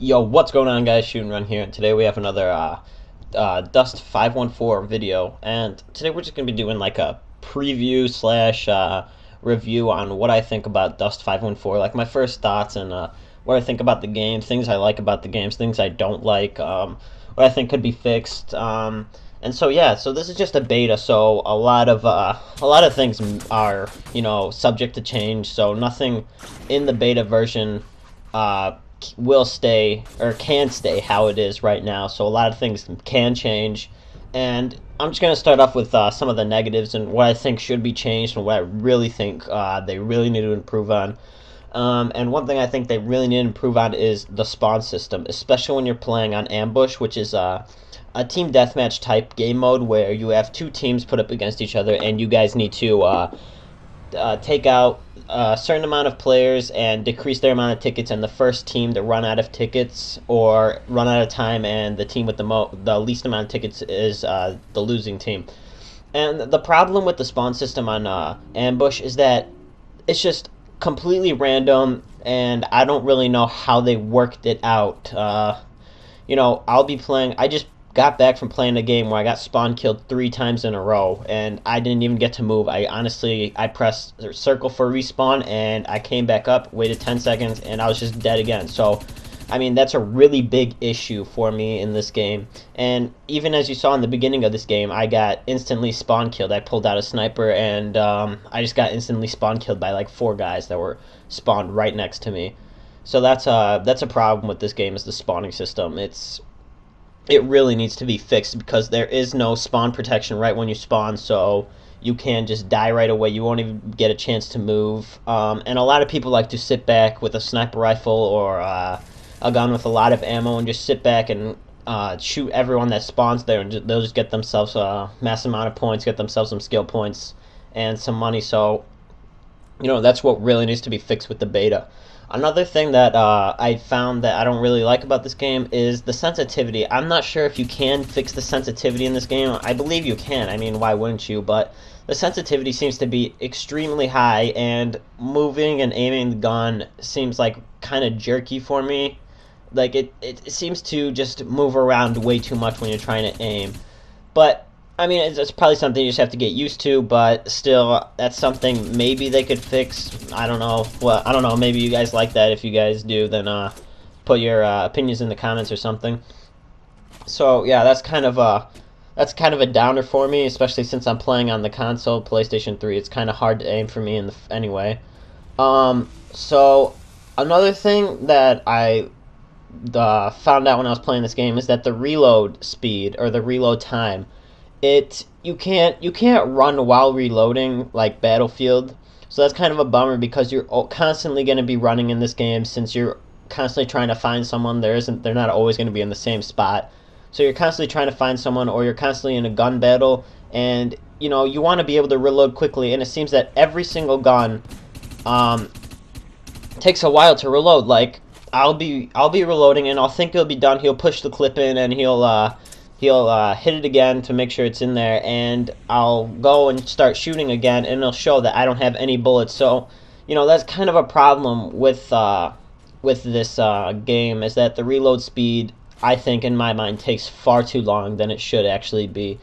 Yo, what's going on, guys? Shoot and Run here. And today we have another Dust 514 video, and today we're just gonna be doing like a preview slash review on what I think about Dust 514, like my first thoughts and what I think about the game, things I like about the games, things I don't like, what I think could be fixed. And so yeah, so this is just a beta, so a lot of things are subject to change. So nothing in the beta version will stay or can stay how it is right now. So a lot of things can change, and I'm just going to start off with some of the negatives and what I think should be changed and what I really think they really need to improve on. And one thing I think they really need to improve on is the spawn system, especially when you're playing on Ambush, which is a team deathmatch type game mode where you have two teams put up against each other, and you guys need to take out a certain amount of players and decrease their amount of tickets, and the first team to run out of tickets or run out of time, and the team with the least amount of tickets is the losing team. And the problem with the spawn system on Ambush is that it's just completely random, and I don't really know how they worked it out. I'll be playing. I just got back from playing a game where I got spawn killed 3 times in a row, and I didn't even get to move. I pressed circle for respawn, and I came back up, waited 10 seconds, and I was just dead again. So, I mean, that's a really big issue for me in this game. And even as you saw in the beginning of this game, I got instantly spawn killed. I pulled out a sniper, and I just got instantly spawn killed by like 4 guys that were spawned right next to me. So that's a problem with this game, is the spawning system. It really needs to be fixed, because there is no spawn protection right when you spawn, so you can just die right away. You won't even get a chance to move. And a lot of people like to sit back with a sniper rifle or a gun with a lot of ammo and just sit back and shoot everyone that spawns there, and they'll just get themselves a massive amount of points, get themselves some skill points and some money. So, that's what really needs to be fixed with the beta. Another thing that I found that I don't really like about this game is the sensitivity. I'm not sure if you can fix the sensitivity in this game. I believe you can. I mean, why wouldn't you? But the sensitivity seems to be extremely high, and moving and aiming the gun seems like kind of jerky for me. Like, it seems to just move around way too much when you're trying to aim. But I mean, it's probably something you just have to get used to, but still, that's something maybe they could fix. I don't know. Well, I don't know. Maybe you guys like that. If you guys do, then put your opinions in the comments or something. So yeah, that's kind of a downer for me, especially since I'm playing on the console, PlayStation 3. It's kind of hard to aim for me anyway. So another thing that I found out when I was playing this game is that the reload speed, or the reload time, you can't run while reloading like Battlefield. So that's kind of a bummer, because you're constantly going to be running in this game, since you're constantly trying to find someone. They're not always going to be in the same spot. So you're constantly trying to find someone, or you're constantly in a gun battle, and you want to be able to reload quickly, and it seems that every single gun takes a while to reload. Like, I'll be reloading, and I'll think it'll be done. He'll push the clip in, and he'll hit it again to make sure it's in there, and I'll go and start shooting again, and it'll show that I don't have any bullets. So, that's kind of a problem with this game, is that the reload speed, I think, in my mind, takes far too long than it should actually be.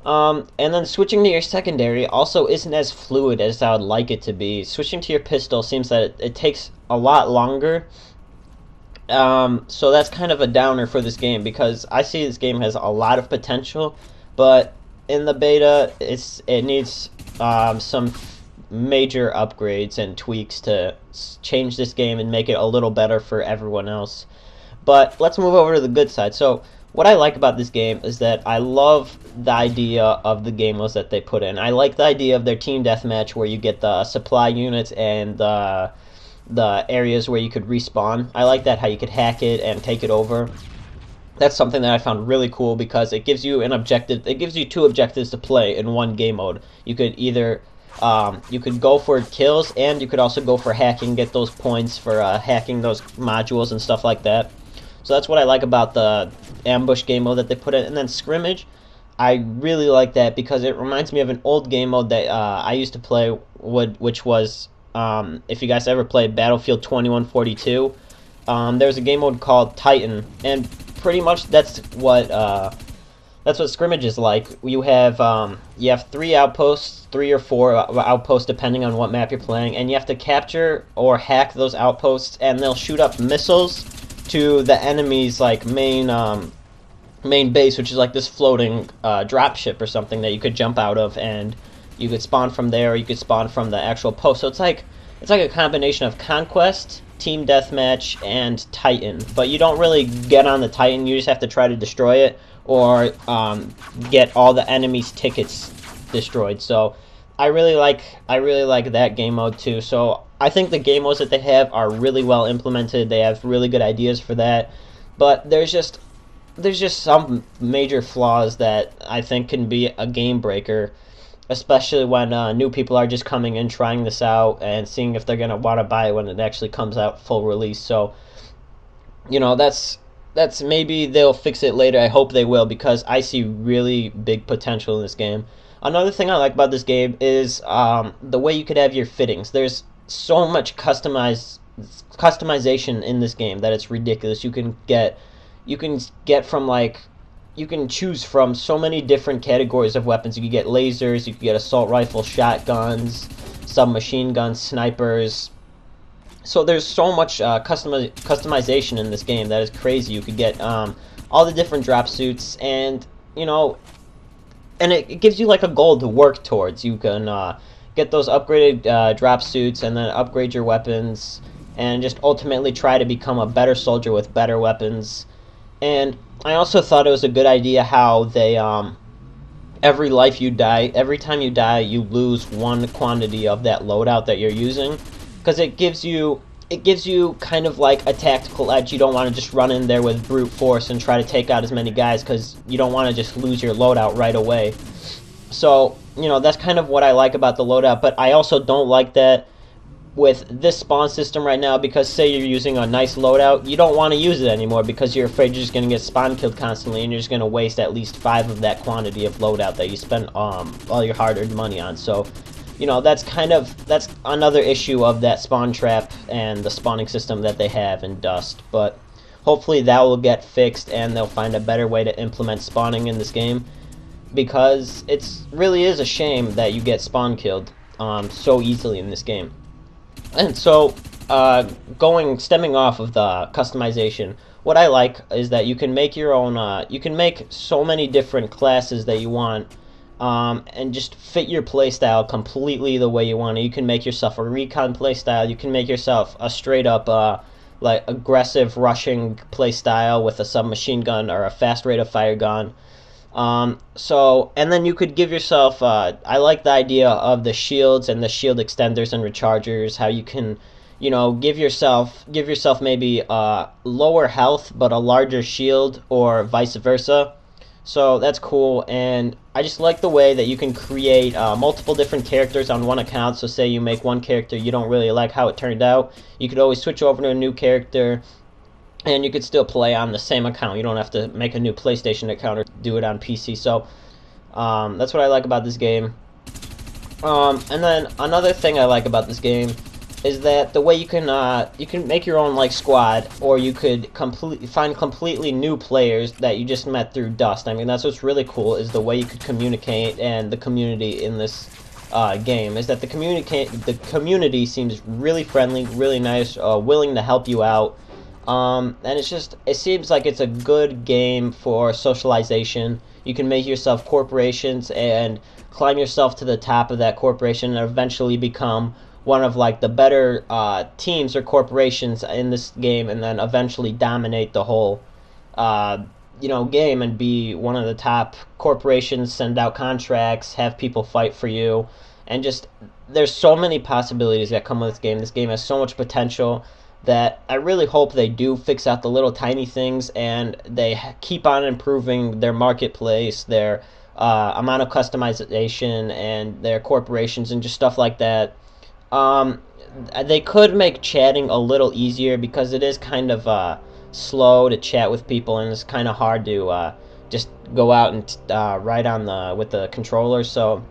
And then switching to your secondary also isn't as fluid as I would like it to be. Switching to your pistol seems that it takes a lot longer. So that's kind of a downer for this game, because I see this game has a lot of potential, but in the beta, it needs some major upgrades and tweaks to change this game and make it a little better for everyone else. But let's move over to the good side. So what I like about this game is that I love the idea of the game modes that they put in. I like the idea of their team deathmatch, where you get the supply units and the areas where you could respawn. I like that, how you could hack it and take it over. That's something that I found really cool, because it gives you an objective. It gives you 2 objectives to play in one game mode. You could either you could go for kills, and you could also go for hacking, get those points for hacking those modules and stuff like that. So that's what I like about the Ambush game mode that they put in. And then Scrimmage, I really like that, because it reminds me of an old game mode that I used to play, which was if you guys ever played Battlefield 2142, there's a game mode called Titan, and pretty much that's what scrimmage is like. You have 3 outposts, 3 or 4 outposts depending on what map you're playing, and you have to capture or hack those outposts, and they'll shoot up missiles to the enemy's like main base, which is like this floating dropship or something that you could jump out of, and you could spawn from there, or you could spawn from the actual post. So it's like a combination of Conquest, Team Deathmatch, and Titan. But you don't really get on the Titan. You just have to try to destroy it, or get all the enemies' tickets destroyed. So I really like that game mode too. So I think the game modes that they have are really well implemented. They have really good ideas for that. But there's just some major flaws that I think can be a game breaker, especially when new people are just coming in, trying this out, and seeing if they're gonna want to buy it when it actually comes out full release. So, that's maybe they'll fix it later. I hope they will, because I see really big potential in this game. Another thing I like about this game is the way you could have your fittings. There's so much customization in this game that it's ridiculous. You can choose from so many different categories of weapons. You can get lasers, you can get assault rifles, shotguns, submachine guns, snipers. So there's so much customization in this game that is crazy. You could get all the different drop suits, and it gives you like a goal to work towards. You can get those upgraded drop suits, and then upgrade your weapons, and just ultimately try to become a better soldier with better weapons. And I also thought it was a good idea how they every time you die, you lose 1 quantity of that loadout that you're using, because it gives you kind of like a tactical edge. You don't want to just run in there with brute force and try to take out as many guys, because you don't want to just lose your loadout right away. So that's kind of what I like about the loadout. But I also don't like that with this spawn system right now, because say you're using a nice loadout, you don't want to use it anymore because you're afraid you're just going to get spawn killed constantly, and you're just going to waste at least 5 of that quantity of loadout that you spent all your hard-earned money on. So that's another issue of that spawn trap and the spawning system that they have in Dust. But hopefully that will get fixed, and they'll find a better way to implement spawning in this game, because it really is a shame that you get spawn killed so easily in this game. And so, stemming off of the customization, what I like is that you can make your own, you can make so many different classes that you want, and just fit your playstyle completely the way you want it. You can make yourself a recon playstyle, you can make yourself a straight up, like, aggressive rushing playstyle with a submachine gun or a fast rate of fire gun. And then you could give yourself, I like the idea of the shields and the shield extenders and rechargers, how you can, give yourself maybe, lower health but a larger shield, or vice versa. So that's cool, and I just like the way that you can create, multiple different characters on one account. So say you make one character, you don't really like how it turned out, you could always switch over to a new character, and you could still play on the same account. You don't have to make a new PlayStation account or do it on PC. So that's what I like about this game. And then another thing I like about this game is that the way you can make your own like squad, or you could find completely new players that you just met through Dust. I mean, that's what's really cool, is the way you could communicate, and the community in this game is that the community seems really friendly, really nice, willing to help you out. And it seems like it's a good game for socialization. You can make yourself corporations and climb yourself to the top of that corporation, and eventually become one of like the better teams or corporations in this game, and then eventually dominate the whole game and be one of the top corporations, send out contracts, have people fight for you, and just there's so many possibilities that come with this game. This game has so much potential that I really hope they do fix out the little tiny things, and they keep on improving their marketplace, their amount of customization, and their corporations, and just stuff like that. They could make chatting a little easier, because it is kind of slow to chat with people, and it's kind of hard to just go out and write with the controller. So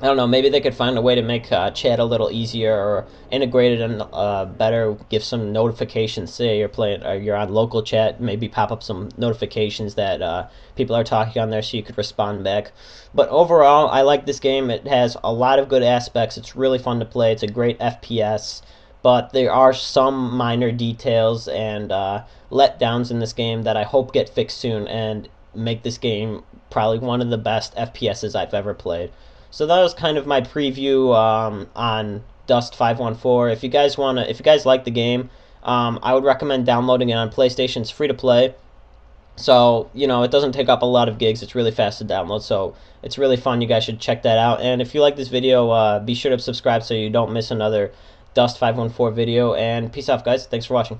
I don't know, maybe they could find a way to make chat a little easier or integrate it and better. Give some notifications. Say you're playing, or you're on local chat. Maybe pop up some notifications that people are talking on there, so you could respond back. But overall, I like this game. It has a lot of good aspects. It's really fun to play. It's a great FPS. But there are some minor details and letdowns in this game that I hope get fixed soon and make this game probably one of the best FPSs I've ever played. So that was kind of my preview on Dust 514. If you guys like the game, I would recommend downloading it on PlayStation. It's free to play, so it doesn't take up a lot of gigs. It's really fast to download, so it's really fun. You guys should check that out. And if you like this video, be sure to subscribe so you don't miss another Dust 514 video. And peace out, guys. Thanks for watching.